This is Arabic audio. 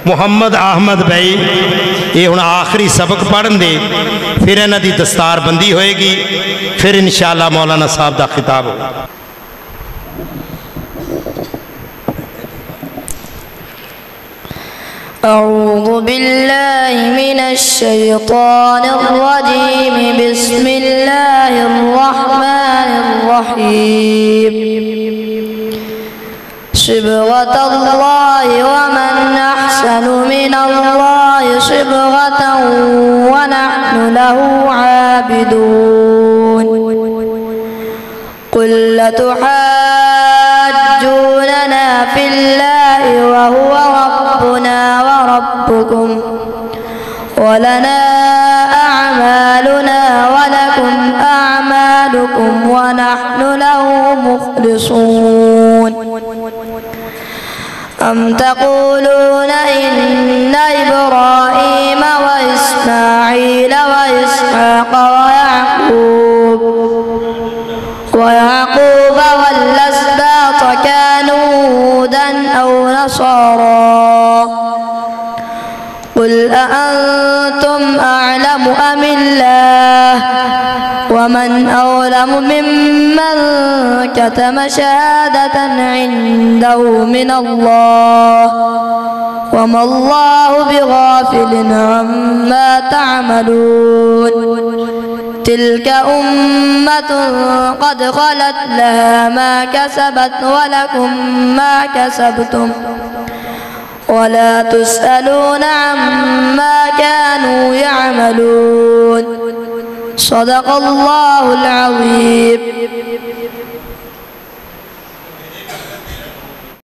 मुहम्मद अहमद भाई ये हुण आखिरी सबक पढ़न दे, फिर इन्हां दी दस्तारबंदी होएगी, फिर इंशाअल्लाह मौलाना साहब दा खिताब होगा। أعوذ بالله من الشيطان الرجيم بسم الله الرحمن الرحيم صبغة الله ومن أحسن من الله صبغة ونحن له عابدون قل لتحاجوننا في الله وهو ربنا وربكم ولنا أعمالنا ولكم أعمالكم ونحن له مخلصون أم تقولون إن إبراهيم وإسماعيل وإسحاق ويعقوب والأسباط كانوا هودا أو نصارى قل أأنتم أعلم أم الله ومن أظلم ممن كتم شهادة عنده من الله وما الله بغافل عما تعملون تلك أمة قد خلت لها ما كسبت ولكم ما كسبتم ولا تسألون عما كانوا يعملون صدق الله العظيم.